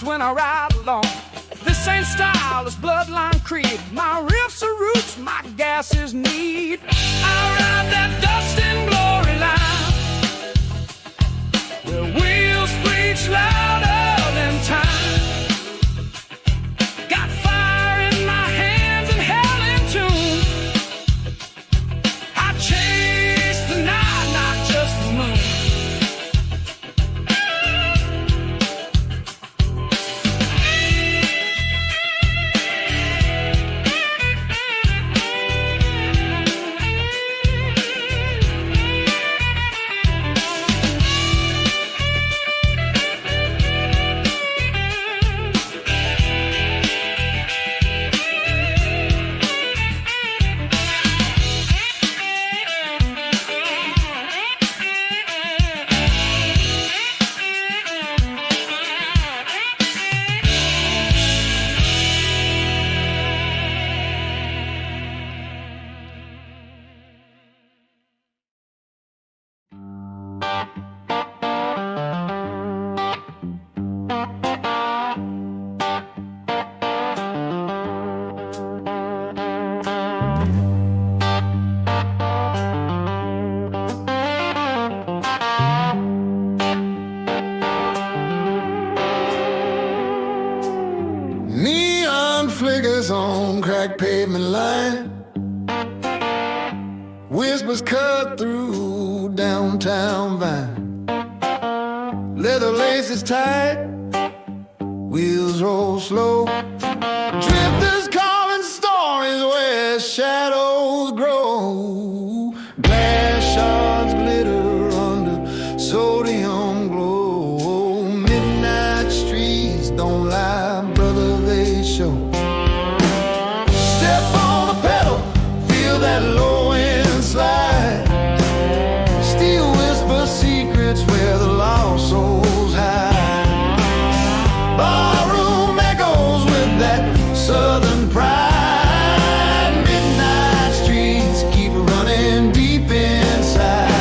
when I ride along. This ain't style, it's bloodline creed. My riffs are roots, my gas is need. I ride that dust and glory line. The wheels screech louder than time. Got fire in my hands and hell in tune. I chase the night, not just the moon. Flickers on cracked pavement line. Whispers cut through downtown Vine. Leather laces tight, wheels roll slow. Drifters calling stories where shadows grow. Glass shards glitter under sodium glow. Midnight streets don't lie, brother, they show. Step on the pedal, feel that low end slide. Steel whisper secrets where the lost souls hide. Barroom echoes with that southern pride. Midnight streets keep running deep inside.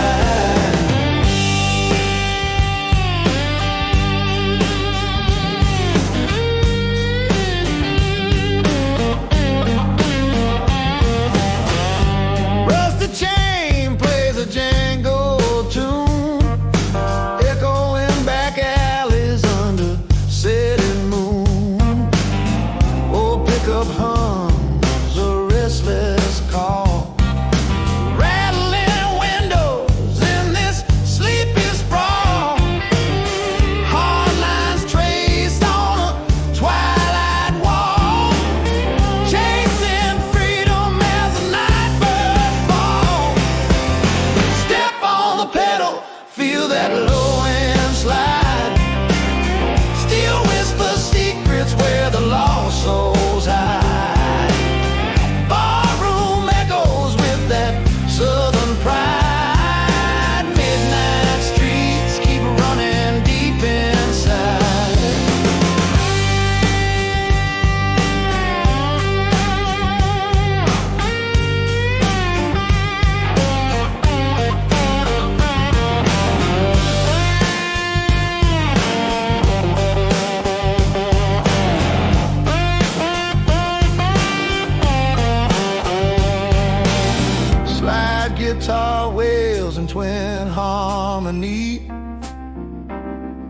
Guitar wails in twin harmony,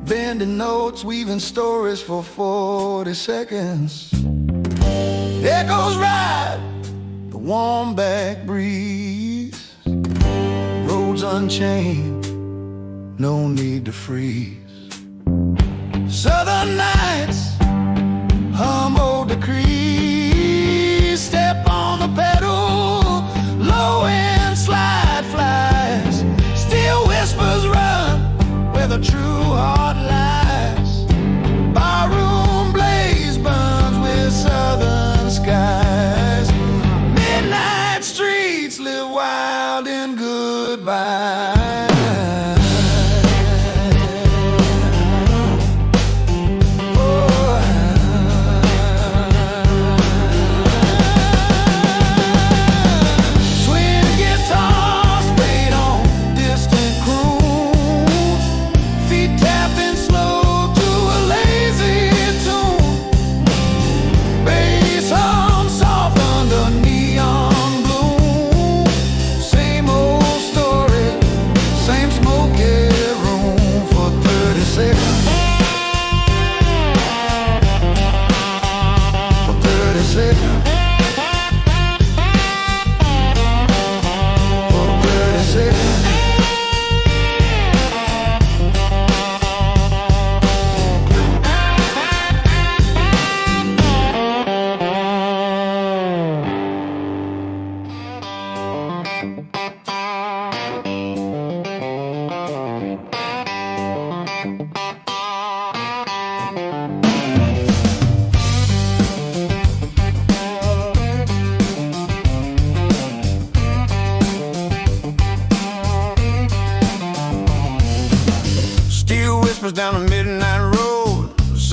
bending notes, weaving stories for 40 seconds. Echoes ride the warm back breeze. Roads unchained, no need to freeze. Southern nights hum old decrees. Step on the pedal, low end slide flies. Still whispers run where the true heart lies. Barroom blaze burns with southern skies. Midnight streets live wild in goodbye. Oh,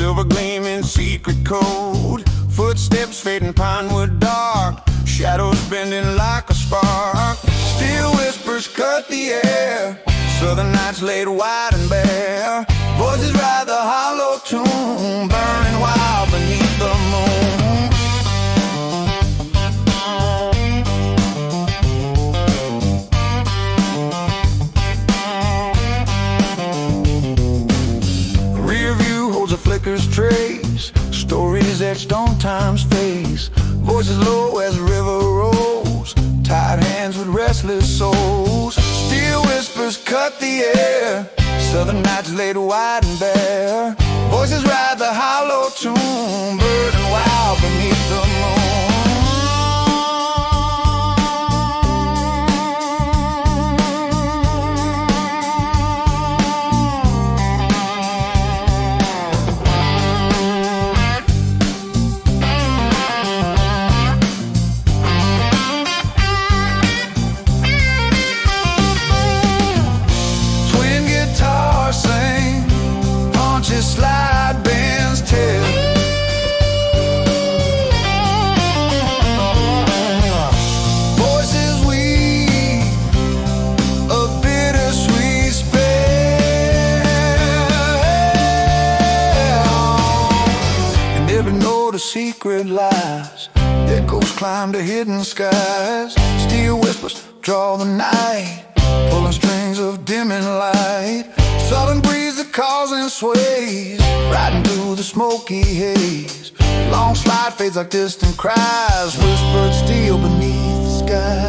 silver gleaming secret code. Footsteps fading pinewood dark, shadows bending like a spark. Still whispers cut the air, southern nights laid wide and bare. Voices ride the hollow tune, burning wild beneath the moon. Rear view holds a flicker's trace, stories etched on time's face. Voices low as the river rolls, tied hands with restless souls. Steel whispers cut the air, southern nights laid wide and bare. Voices ride the hollow tune, burning wild beneath the moon. Slide bands tell, voices weave a bittersweet spell. In every note a secret lies, echoes climb to hidden skies. Steel whispers draw the night, pulling strings of dimming light. Southern breeze that calls and sways, riding through the smoky haze. Long slide fades like distant cries, whispered steel beneath the sky.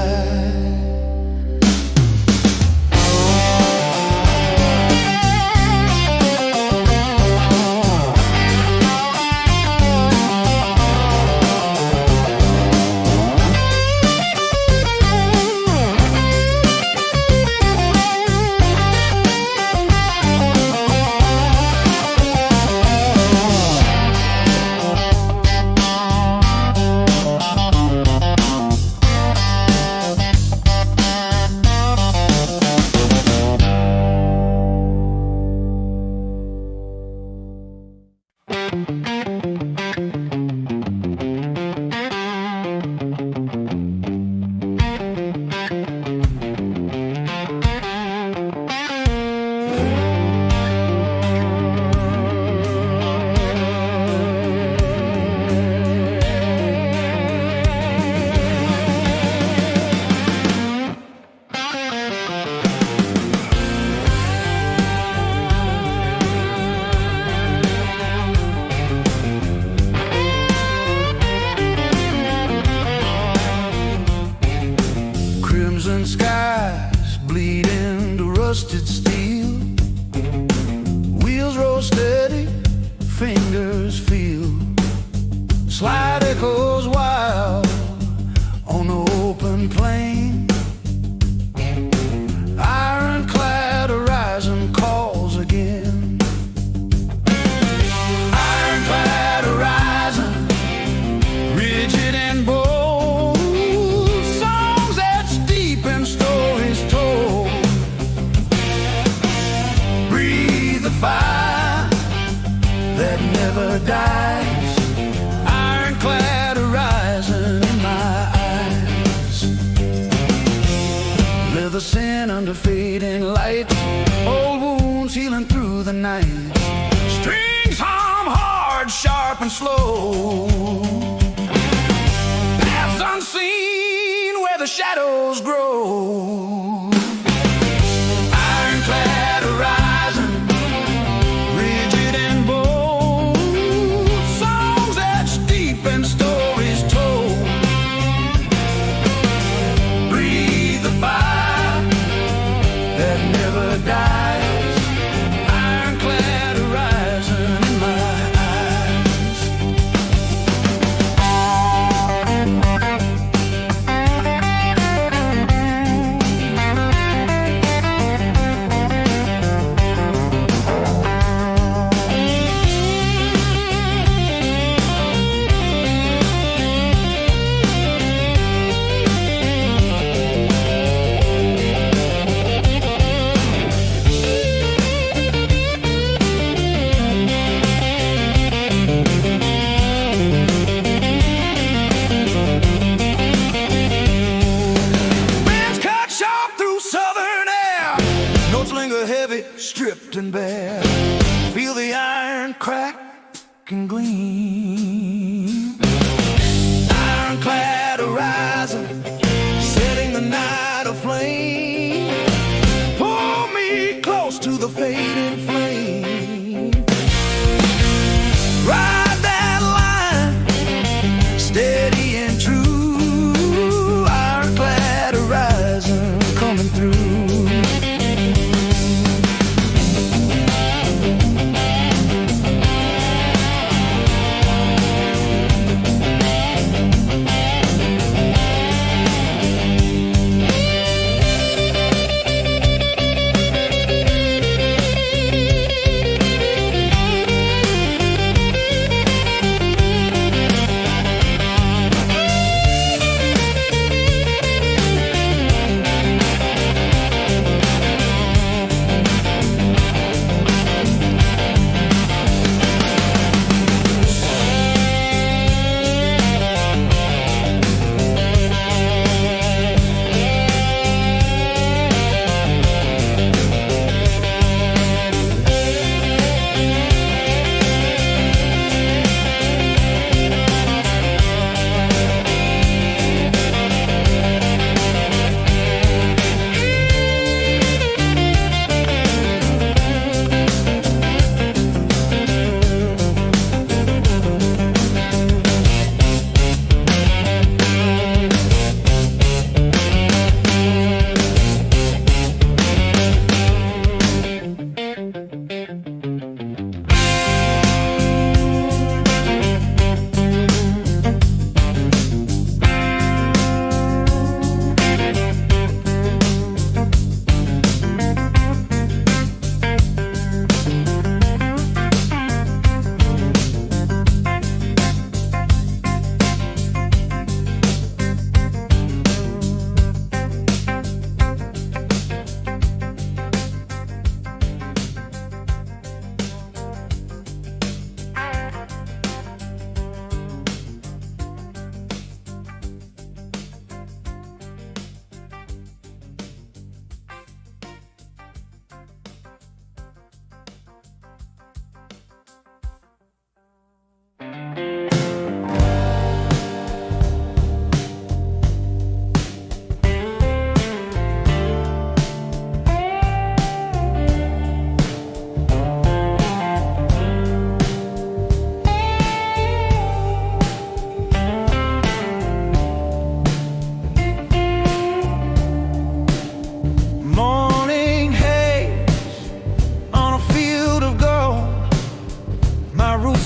Crimson skies bleed into rusted steel. Wheels roll steady, fingers feel. Slide echoes wild on the open plain. Ironclad horizon calls again. Ironclad horizon, rigid and bold. Songs etched deep in stories told. Breathe the fire that never dies. Ironclad horizon in my eyes. Leather sin under fading lights, old wounds healing through the night. Strings hum hard, sharp and slow. Paths unseen where the shadows grow. Ironclad horizon, rigid and bold. Songs etched deep and stories told. Breathe the fire that never dies. Ironclad horizon in my eyes. golden gleam. Ironclad horizon, setting the night aflame. Pull me close to the fading flame. Ride that line, steady and true. Ironclad horizon coming through.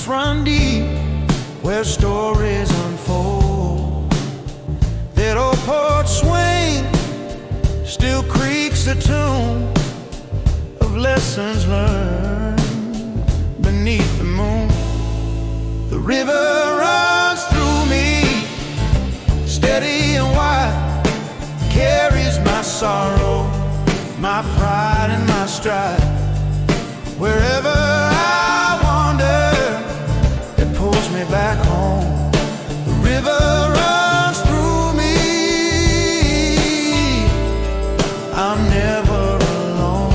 Run deep where stories unfold. That old porch swing still creaks the tune of lessons learned beneath the moon. The river runs through me, steady and wide, carries my sorrow, my pride and my stride. Wherever I wander, pulls me back home. The river runs through me. I'm never alone.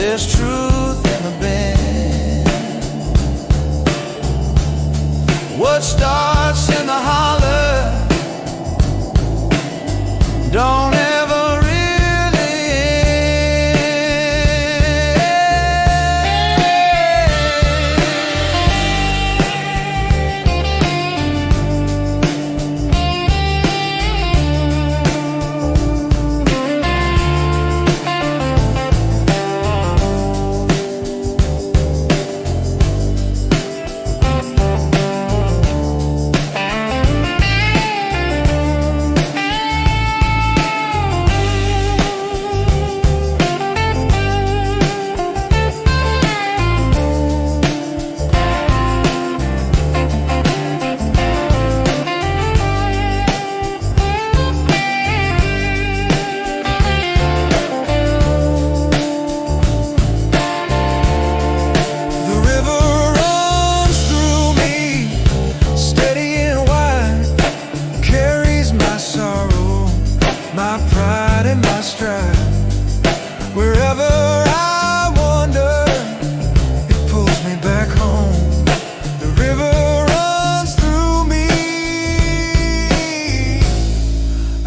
there's truth in the bend. What starts in the holler don't ever really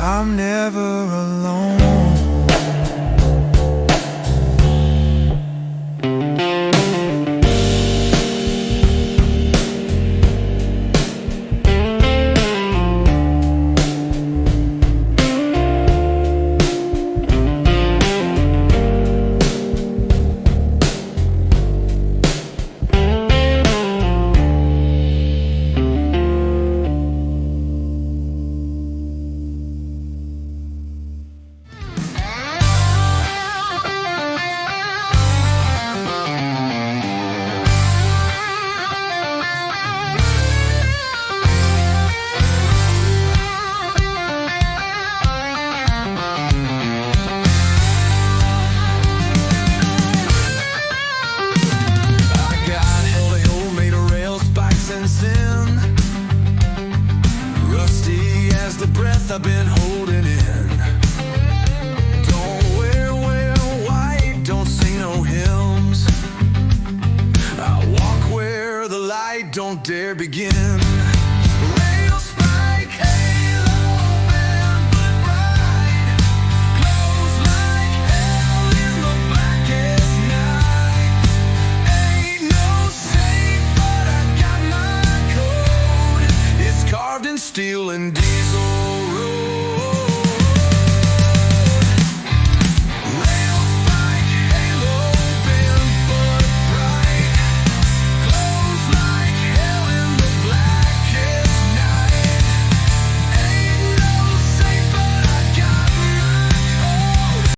I'm never alone. I've been holding in. Don't wear white, don't sing no hymns. I walk where the light don't dare begin. Rail spike, halo, band but bright. Close like hell in the blackest night. Ain't no safe, but I got my code. It's carved in steel and deep.